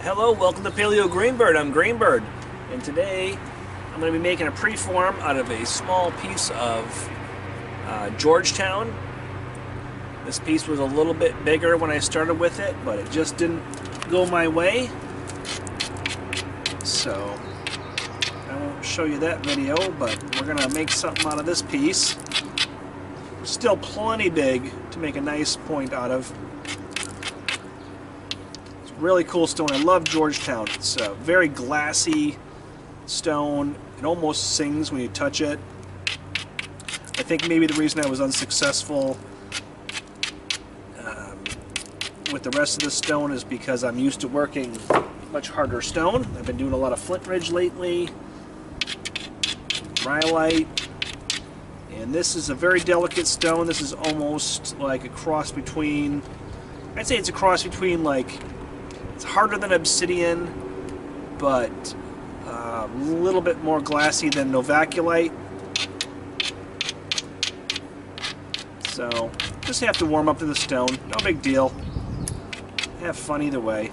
Hello, welcome to Paleo Greenbird. I'm Greenbird, and today I'm going to be making a preform out of a small piece of Georgetown. This piece was a little bit bigger when I started with it, but it just didn't go my way. So I won't show you that video, but we're going to make something out of this piece. Still plenty big to make a nice point out of. Really cool stone. I love Georgetown. It's a very glassy stone. It almost sings when you touch it. I think maybe the reason I was unsuccessful with the rest of the stone is because I'm used to working much harder stone. I've been doing a lot of flint ridge lately, rhyolite, and this is a very delicate stone. This is almost like a cross between, I'd say it's a cross between like, it's harder than obsidian, but a little bit more glassy than novaculite. So just have to warm up to the stone. No big deal. Have fun either way.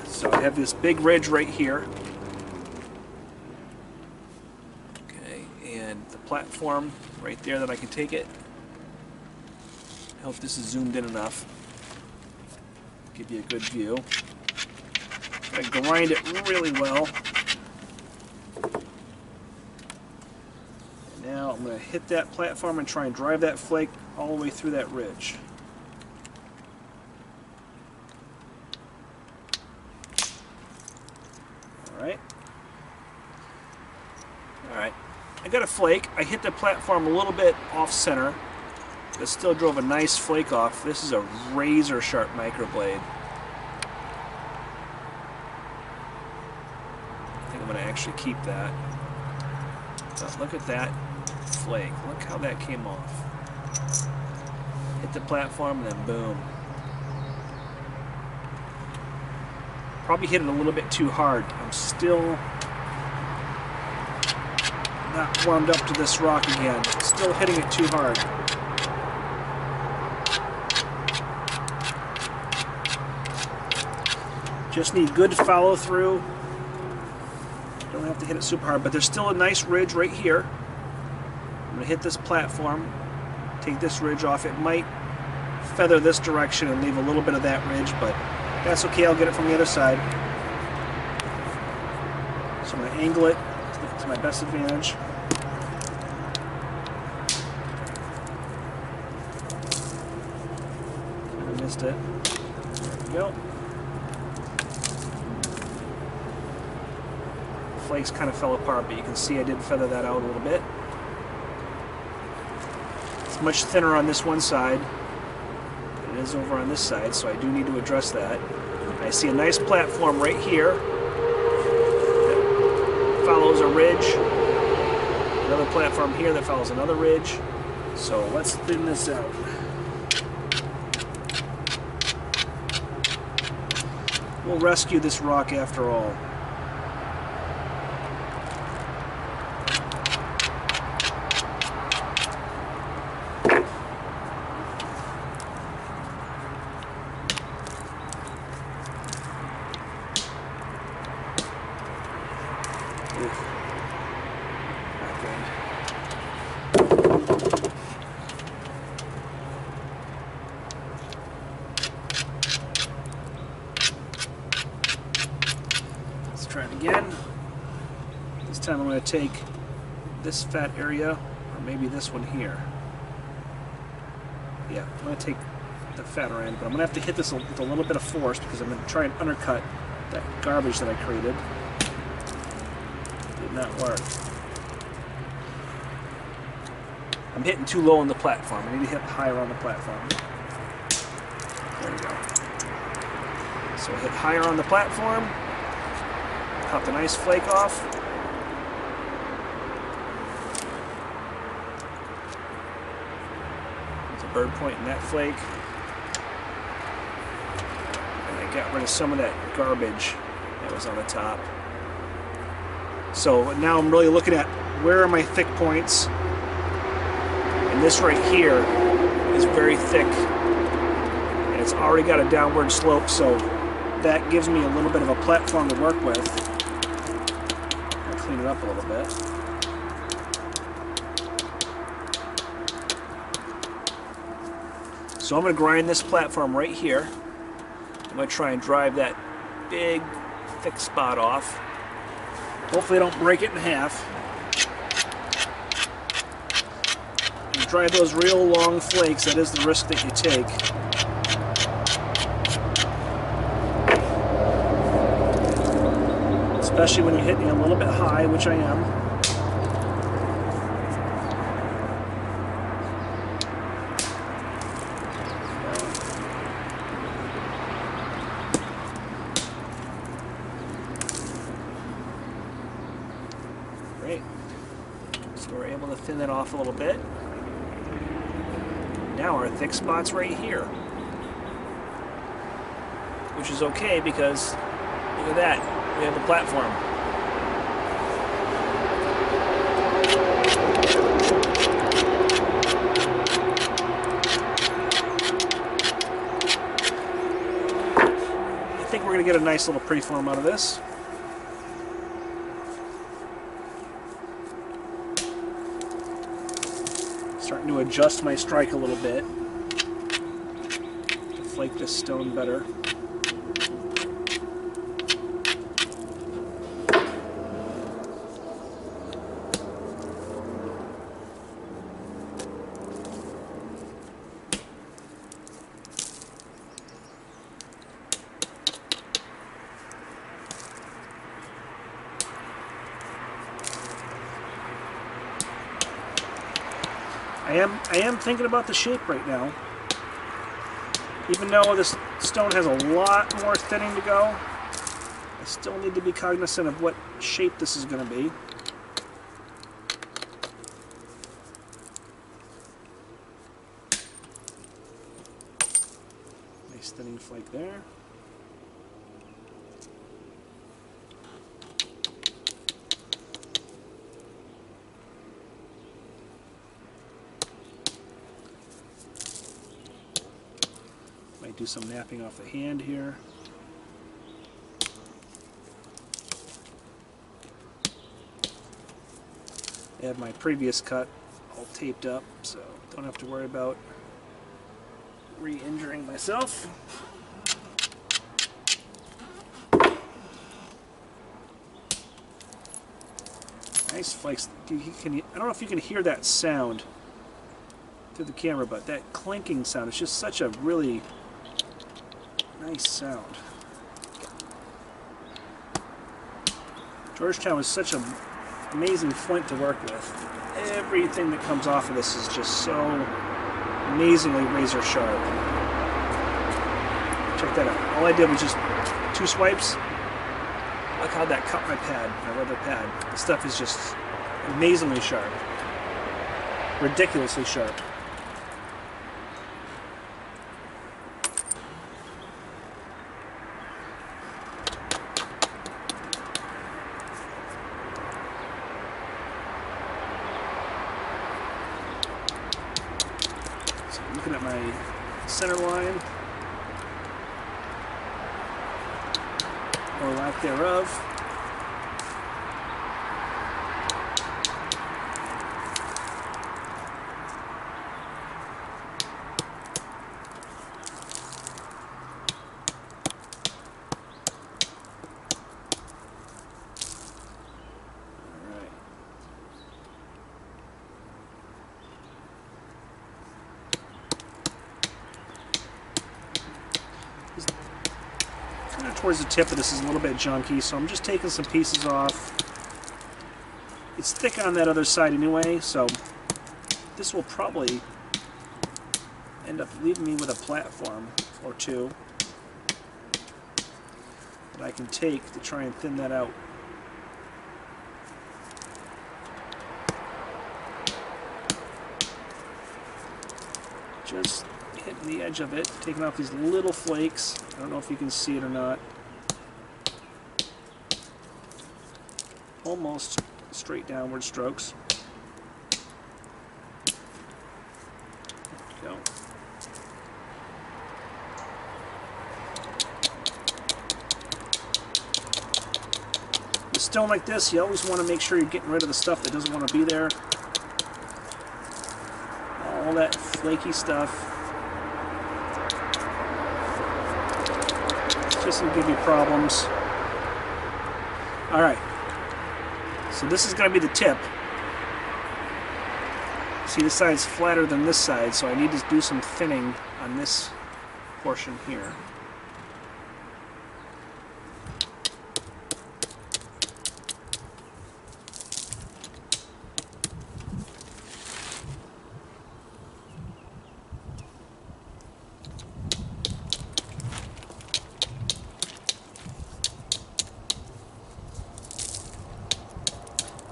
So I have this big ridge right here. Okay, and the platform right there that I can take it. I hope this is zoomed in enough. Give you a good view. I grind it really well. And now I'm going to hit that platform and try and drive that flake all the way through that ridge. Alright. Alright. I got a flake. I hit the platform a little bit off center. But still drove a nice flake off. This is a razor sharp microblade. I think I'm going to actually keep that. But look at that flake. Look how that came off. Hit the platform and then boom. Probably hit it a little bit too hard. I'm still not warmed up to this rock again. Still hitting it too hard. Just need good follow through. Don't have to hit it super hard, but there's still a nice ridge right here. I'm going to hit this platform, take this ridge off. It might feather this direction and leave a little bit of that ridge, but that's okay. I'll get it from the other side. So I'm going to angle it to my best advantage. I missed it. There we go. Flakes kind of fell apart, but you can see I did feather that out a little bit. It's much thinner on this one side than it is over on this side, so I do need to address that. I see a nice platform right here that follows a ridge. Another platform here that follows another ridge. So let's thin this out. We'll rescue this rock after all. Let's try it again. This time I'm going to take this fat area, or maybe this one here. Yeah, I'm going to take the fatter end, but I'm going to have to hit this with a little bit of force because I'm going to try and undercut that garbage that I created. Did not work. I'm hitting too low on the platform. I need to hit higher on the platform. There we go. So I hit higher on the platform. Cut the nice flake off. There's a bird point in that flake. And I got rid of some of that garbage that was on the top. So now I'm really looking at where are my thick points. And this right here is very thick. And It's already got a downward slope, so that gives me a little bit of a platform to work with. I'll clean it up a little bit. So I'm going to grind this platform right here. I'm going to try and drive that big, thick spot off. Hopefully I don't break it in half. And drive those real long flakes. That is the risk that you take. Especially when you're hitting a little bit high, which I am. Great. So we're able to thin that off a little bit. Now our thick spot's right here. Which is okay because, look at that. We have a platform. I think we're going to get a nice little preform out of this. Starting to adjust my strike a little bit to flake this stone better. I am thinking about the shape right now. Even though this stone has a lot more thinning to go, I still need to be cognizant of what shape this is going to be. Nice thinning flake there. Might do some napping off the hand here. I have my previous cut all taped up, so don't have to worry about re-injuring myself. Nice flakes. I don't know if you can hear that sound through the camera, but that clinking sound is just such a really nice sound. Georgetown is such an amazing flint to work with. Everything that comes off of this is just so amazingly razor sharp. Check that out. All I did was just 2 swipes. Look how that cut my pad, my leather pad. The stuff is just amazingly sharp. Ridiculously sharp. Looking at my center line, or lack thereof. Towards the tip of this is a little bit junky, so I'm just taking some pieces off. It's thick on that other side anyway, so this will probably end up leaving me with a platform or two that I can take to try and thin that out. Just hitting the edge of it, taking off these little flakes. I don't know if you can see it or not. Almost straight downward strokes. There we go. stone like this, you always want to make sure you're getting rid of the stuff that doesn't want to be there. All that flaky stuff. It's just going to give you problems. Alright. So this is going to be the tip. See, this side's flatter than this side, so I need to do some thinning on this portion here.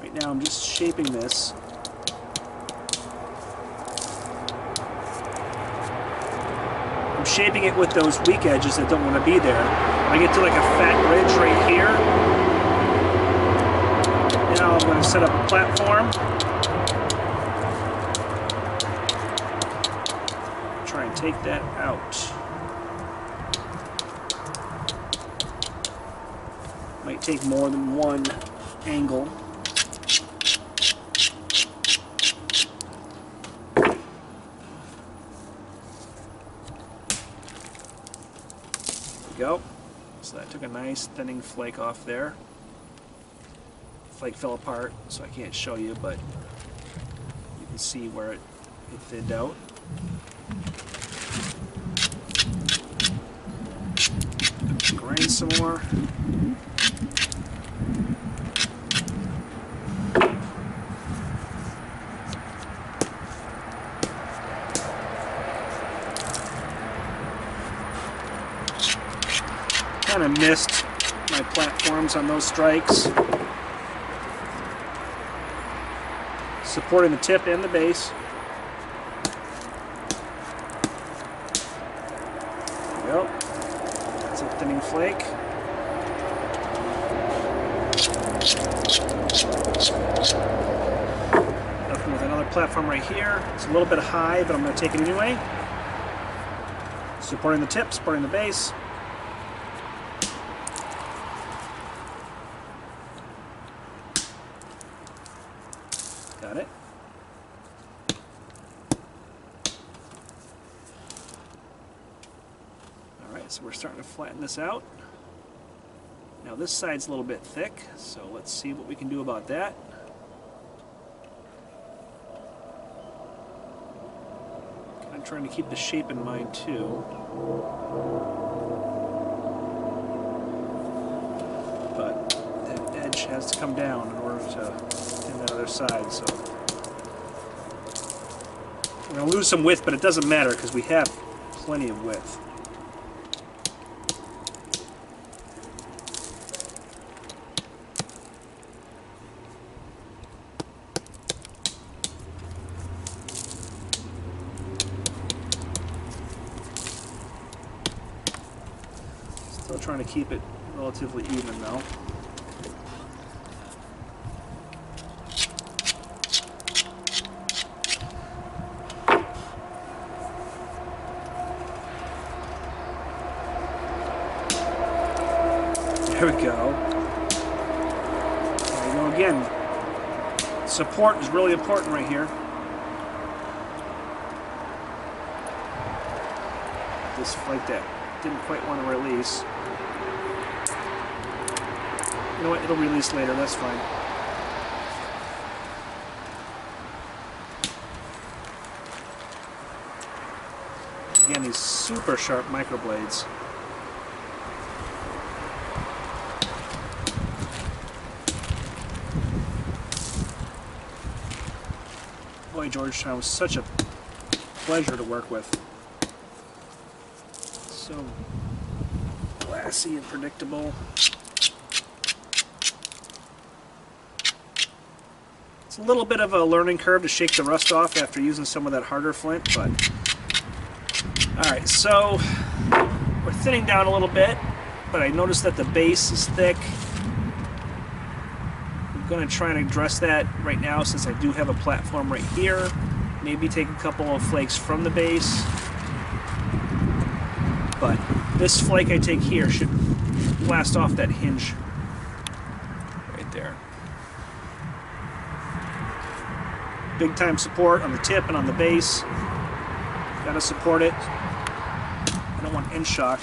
Right now I'm just shaping this. I'm shaping it with those weak edges that don't want to be there. When I get to like a fat ridge right here, now I'm going to set up a platform. Try and take that out. Might take more than one angle. Go. So that took a nice thinning flake off there. Flake fell apart, so I can't show you, but you can see where it thinned out. Grind some more. Kind of missed my platforms on those strikes. Supporting the tip and the base. There we go. That's a thinning flake. Nothing with another platform right here. It's a little bit high, but I'm going to take it anyway. Supporting the tip, supporting the base. Got it. Alright, so we're starting to flatten this out. Now this side's a little bit thick, so let's see what we can do about that. I'm trying to keep the shape in mind too. But that edge has to come down in order to thin that other side, so we're going to lose some width, but it doesn't matter because we have plenty of width. Still trying to keep it relatively even though. There we go. There we go again. Support is really important right here. This flake that didn't quite want to release. You know what? It'll release later. That's fine. Again, these super sharp microblades. Boy, Georgetown was such a pleasure to work with. So glassy and predictable. It's a little bit of a learning curve to shake the rust off after using some of that harder flint, but alright, so we're thinning down a little bit, but I noticed that the base is thick. I'm going to try and address that right now since I do have a platform right here. Maybe take a couple of flakes from the base. But this flake I take here should blast off that hinge right big time support on the tip and on the base. Got to support it. I don't want end shock.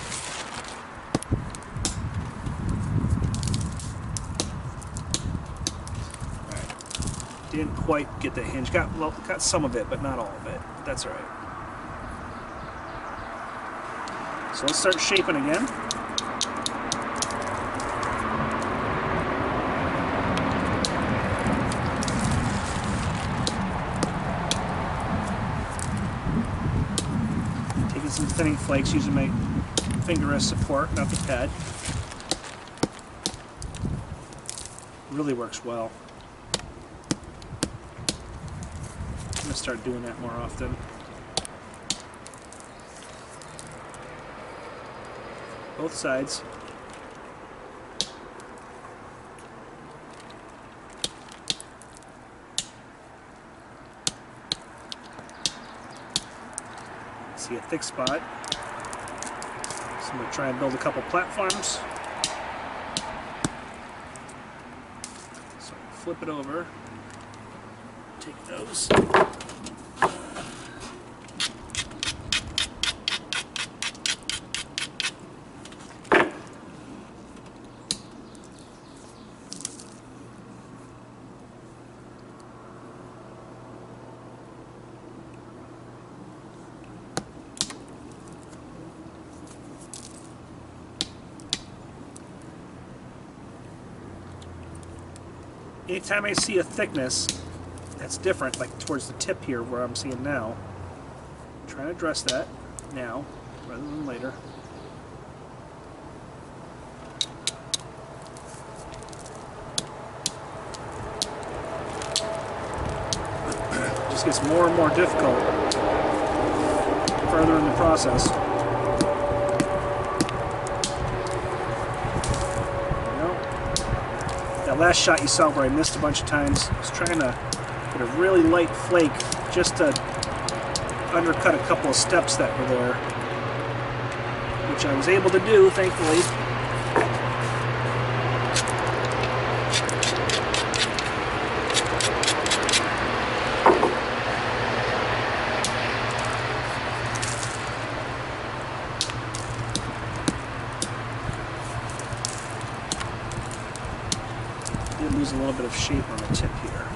Alright. Didn't quite get the hinge. Got some of it, but not all of it. That's alright. So let's start shaping again. Taking some thinning flakes using my finger as support, not the pad. Really works well. I'm going to start doing that more often. Both sides. See a thick spot. So I'm going to try and build a couple platforms. So flip it over. Take those. Anytime I see a thickness that's different, like towards the tip here where I'm seeing now, I'm trying to address that now rather than later. It just gets more and more difficult further in the process. That last shot you saw where I missed a bunch of times, I was trying to get a really light flake just to undercut a couple of steps that were there, which I was able to do, thankfully. Did lose a little bit of shape on the tip here.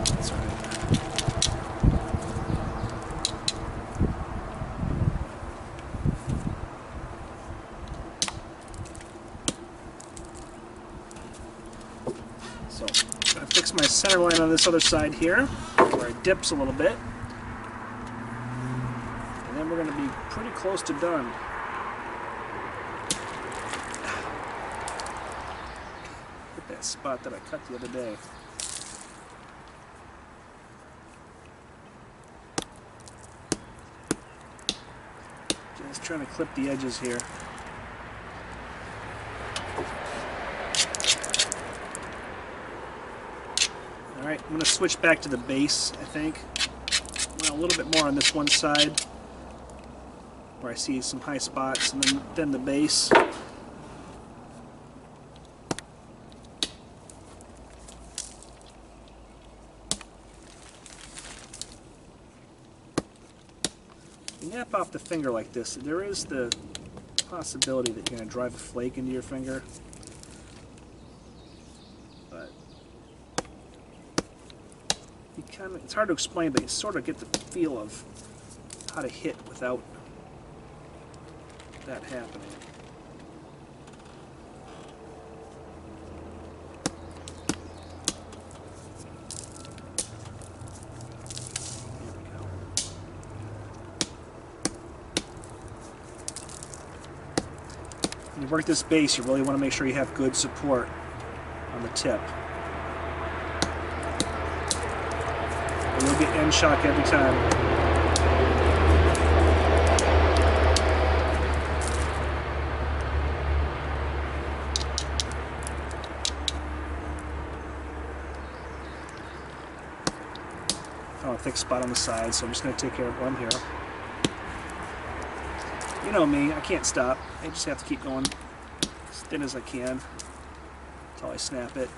That's all right. So, I'm going to fix my center line on this other side here, where it dips a little bit. And then we're going to be pretty close to done. Spot that I cut the other day. Just trying to clip the edges here. Alright, I'm going to switch back to the base, I think. Well, a little bit more on this one side where I see some high spots, and then the base. Nap off the finger like this, there is the possibility that you're going to drive a flake into your finger. But it's hard to explain, but you sort of get the feel of how to hit without that happening. When you work this base, you really want to make sure you have good support on the tip. Or you'll get end shock every time. Found a thick spot on the side, so I'm just going to take care of one here. You know me, I can't stop. I just have to keep going as thin as I can until I snap it.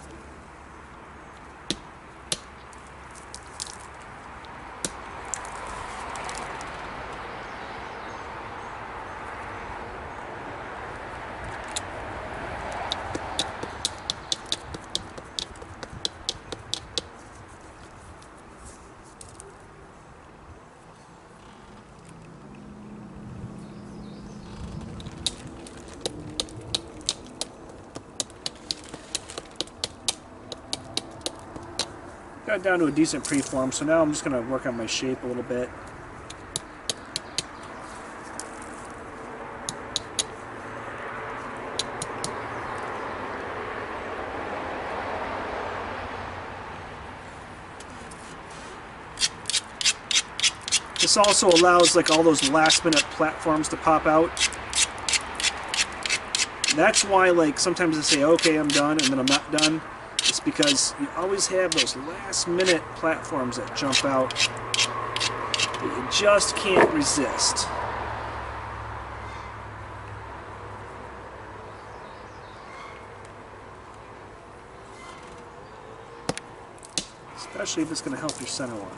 got it down to a decent preform, so now I'm just going to work on my shape a little bit. This also allows like all those last minute platforms to pop out. That's why like sometimes I say, okay, I'm done, and then I'm not done. It's because you always have those last minute platforms that jump out that you just can't resist. Especially if it's going to help your center line.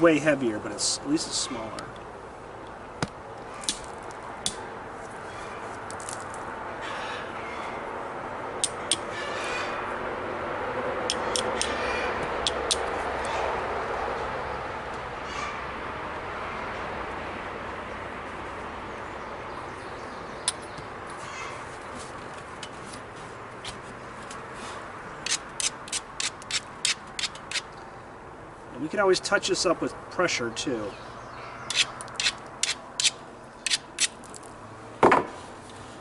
Way heavier, but it's at least it's smaller. We can always touch this up with pressure too.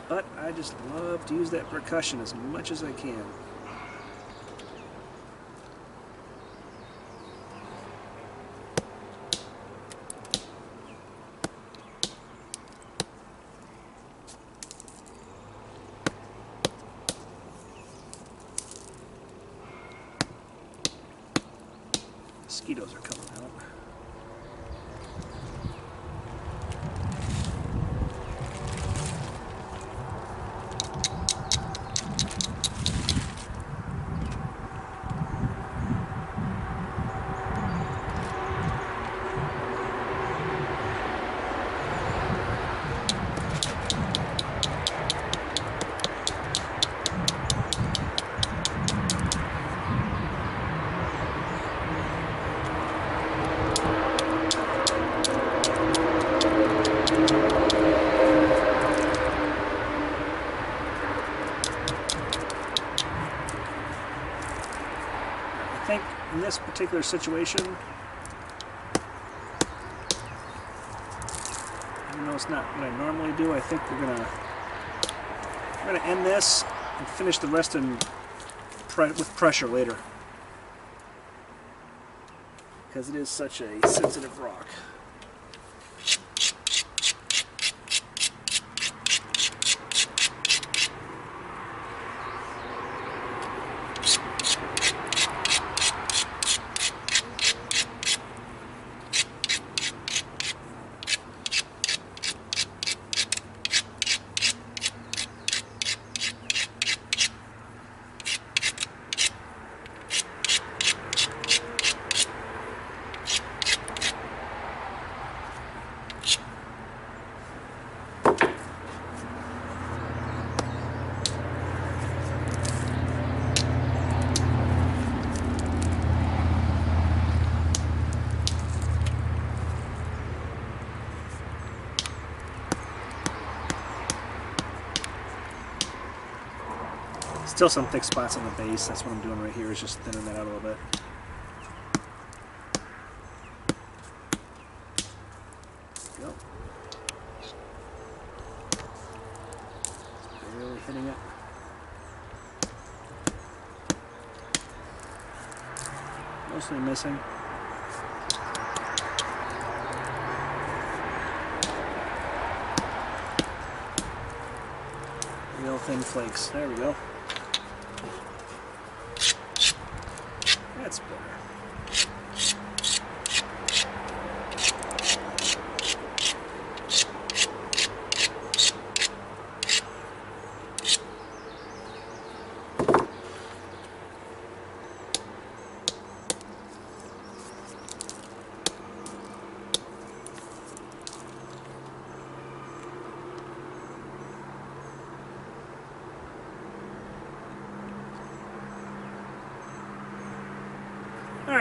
But I just love to use that percussion as much as I can. Mosquitoes are coming out. I think in this particular situation, even though it's not what I normally do, I think we're gonna end this and finish the rest with pressure later, because it is such a sensitive rock. Still some thick spots on the base. That's what I'm doing right here, is just thinning that out a little bit. There we go. Just barely hitting it. Mostly missing. Real thin flakes. There we go. That's better.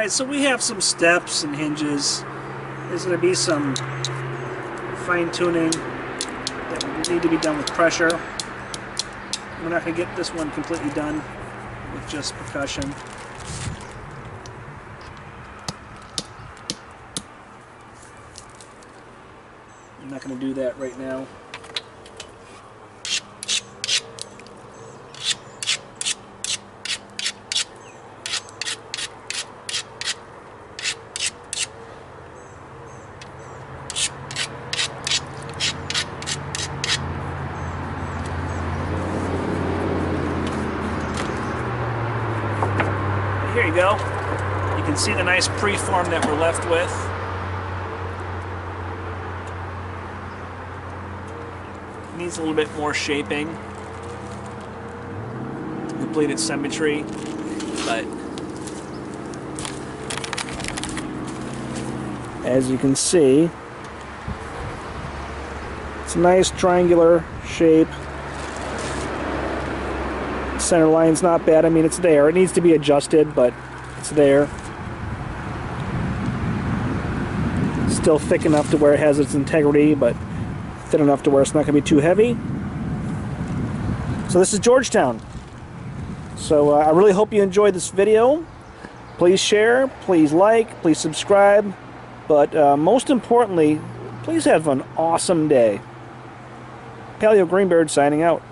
Alright, so we have some steps and hinges. There's going to be some fine-tuning that will need to be done with pressure. We're not going to get this one completely done with just percussion. I'm not going to do that right now. Here you go. You can see the nice preform that we're left with. Needs a little bit more shaping to complete its symmetry, but as you can see, it's a nice triangular shape. Center line's not bad. I mean, it's there. It needs to be adjusted, but it's there. Still thick enough to where it has its integrity, but thin enough to where it's not going to be too heavy. So this is Georgetown. So I really hope you enjoyed this video. Please share, please like, please subscribe, but most importantly, please have an awesome day. Paleo Greenbeard signing out.